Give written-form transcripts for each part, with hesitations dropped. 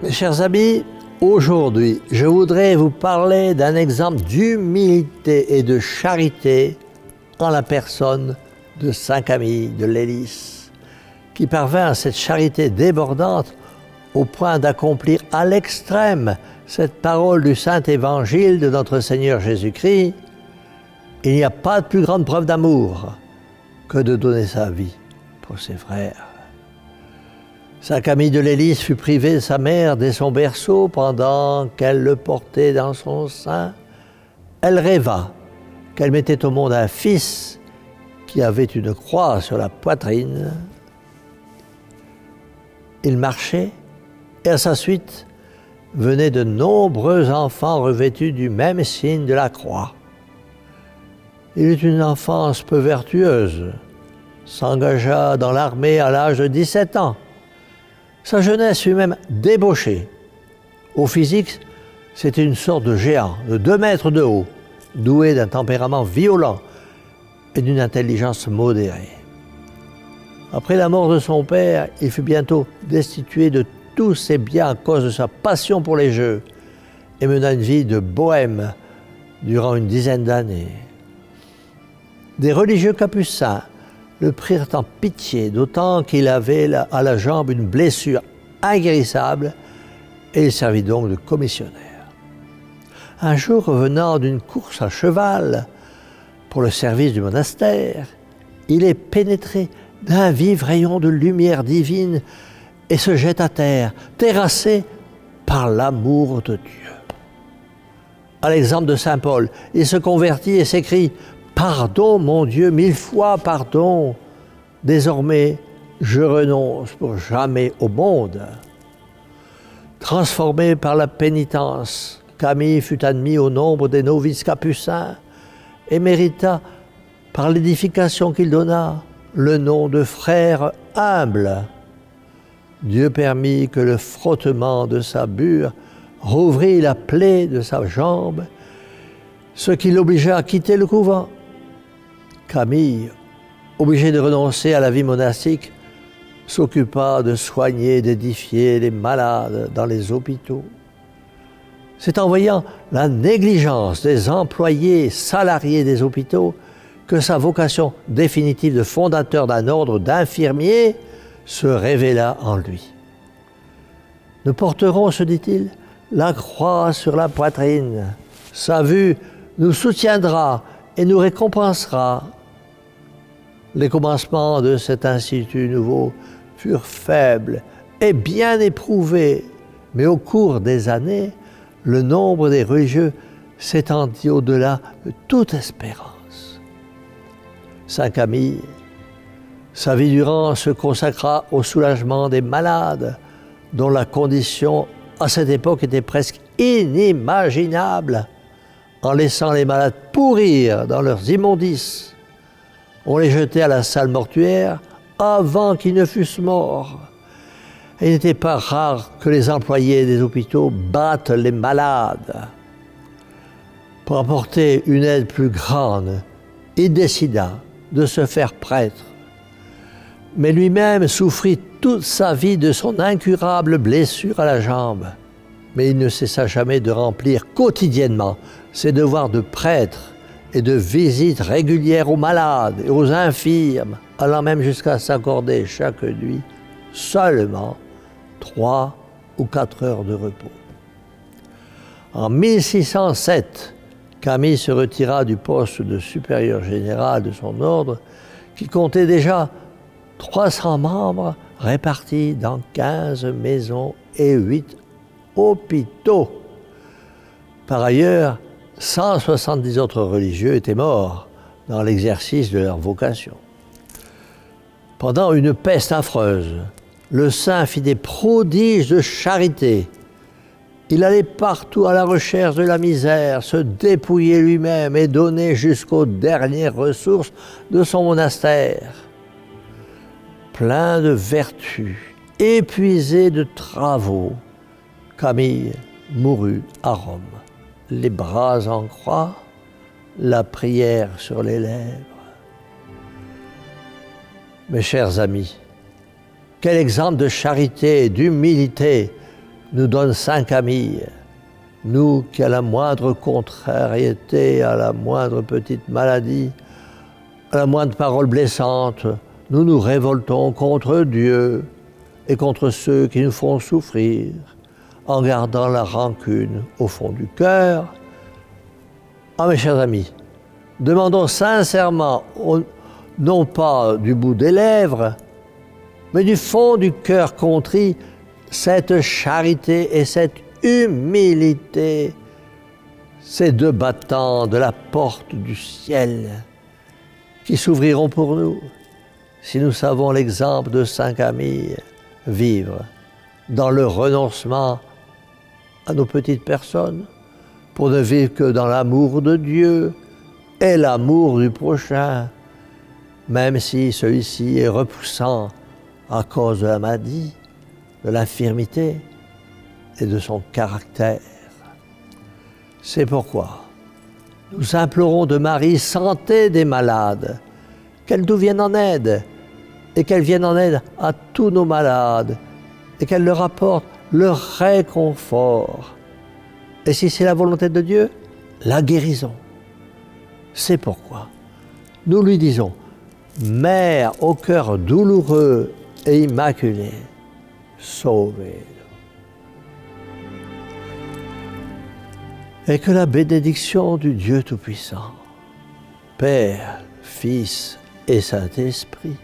Mes chers amis, aujourd'hui, je voudrais vous parler d'un exemple d'humilité et de charité en la personne de saint Camille de Lélis, qui parvint à cette charité débordante au point d'accomplir à l'extrême cette parole du Saint Évangile de notre Seigneur Jésus-Christ. Il n'y a pas de plus grande preuve d'amour que de donner sa vie pour ses frères. Saint Camille de Lélis fut privé de sa mère dès son berceau pendant qu'elle le portait dans son sein. Elle rêva qu'elle mettait au monde un fils qui avait une croix sur la poitrine. Il marchait et à sa suite venaient de nombreux enfants revêtus du même signe de la croix. Il eut une enfance peu vertueuse, s'engagea dans l'armée à l'âge de 17 ans. Sa jeunesse fut même débauchée. Au physique, c'était une sorte de géant de 2 mètres de haut, doué d'un tempérament violent et d'une intelligence modérée. Après la mort de son père, il fut bientôt destitué de tous ses biens à cause de sa passion pour les jeux et mena une vie de bohème durant une dizaine d'années. Des religieux capucins le prirent en pitié, d'autant qu'il avait à la jambe une blessure inguérissable et il servit donc de commissionnaire. Un jour, revenant d'une course à cheval pour le service du monastère, il est pénétré d'un vif rayon de lumière divine et se jette à terre, terrassé par l'amour de Dieu. À l'exemple de saint Paul, il se convertit et s'écrie « Pardon, mon Dieu, 1000 fois pardon. Désormais, je renonce pour jamais au monde. » Transformé par la pénitence, Camille fut admis au nombre des novices capucins et mérita, par l'édification qu'il donna, le nom de frère humble. Dieu permit que le frottement de sa bure rouvrît la plaie de sa jambe, ce qui l'obligea à quitter le couvent. Camille, obligé de renoncer à la vie monastique, s'occupa de soigner et d'édifier les malades dans les hôpitaux. C'est en voyant la négligence des employés salariés des hôpitaux que sa vocation définitive de fondateur d'un ordre d'infirmiers se révéla en lui. Nous porterons, se dit-il, la croix sur la poitrine. Sa vue nous soutiendra et nous récompensera. Les commencements de cet institut nouveau furent faibles et bien éprouvés, mais au cours des années, le nombre des religieux s'étendit au-delà de toute espérance. Saint Camille, sa vie durant, se consacra au soulagement des malades, dont la condition à cette époque était presque inimaginable, en laissant les malades pourrir dans leurs immondices. On les jetait à la salle mortuaire avant qu'ils ne fussent morts. Et il n'était pas rare que les employés des hôpitaux battent les malades. Pour apporter une aide plus grande, il décida de se faire prêtre. Mais lui-même souffrit toute sa vie de son incurable blessure à la jambe. Mais il ne cessa jamais de remplir quotidiennement ses devoirs de prêtre et de visites régulières aux malades et aux infirmes, allant même jusqu'à s'accorder chaque nuit seulement 3 ou 4 heures de repos. En 1607, Camille se retira du poste de supérieur général de son ordre, qui comptait déjà 300 membres répartis dans 15 maisons et 8 hôpitaux. Par ailleurs, 170 autres religieux étaient morts dans l'exercice de leur vocation. Pendant une peste affreuse, le saint fit des prodiges de charité. Il allait partout à la recherche de la misère, se dépouillait lui-même et donnait jusqu'aux dernières ressources de son monastère. Plein de vertus, épuisé de travaux, Camille mourut à Rome, les bras en croix, la prière sur les lèvres. Mes chers amis, quel exemple de charité et d'humilité nous donne Saint Camille, nous qui à la moindre contrariété, à la moindre petite maladie, à la moindre parole blessante, nous nous révoltons contre Dieu et contre ceux qui nous font souffrir, en gardant la rancune au fond du cœur. Ah mes chers amis, demandons sincèrement, non pas du bout des lèvres, mais du fond du cœur contrit, cette charité et cette humilité, ces deux battants de la porte du ciel qui s'ouvriront pour nous si nous savons l'exemple de Saint Camille vivre dans le renoncement à nos petites personnes pour ne vivre que dans l'amour de Dieu et l'amour du prochain, même si celui-ci est repoussant à cause de la maladie, de l'infirmité et de son caractère. C'est pourquoi nous implorons de Marie, santé des malades, qu'elle nous vienne en aide et qu'elle vienne en aide à tous nos malades et qu'elle leur apporte le réconfort. Et si c'est la volonté de Dieu, la guérison. C'est pourquoi nous lui disons, Mère au cœur douloureux et immaculé, sauvez-nous. Et que la bénédiction du Dieu Tout-Puissant, Père, Fils et Saint-Esprit,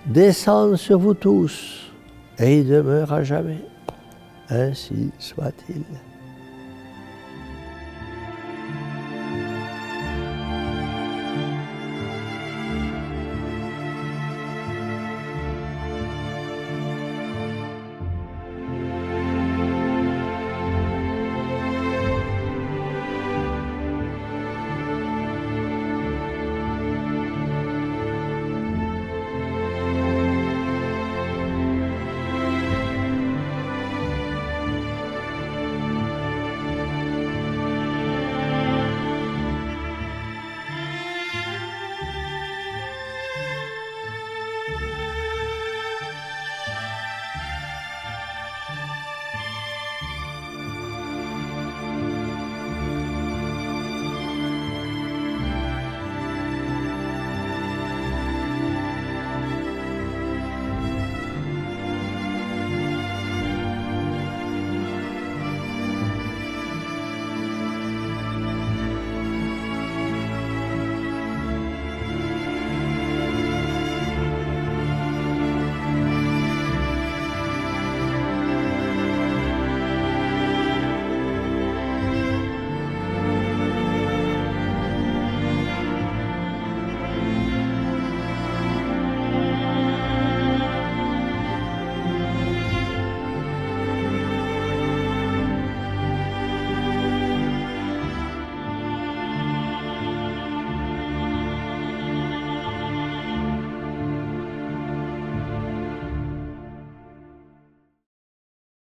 descende sur vous tous et y demeure à jamais. Ainsi soit-il.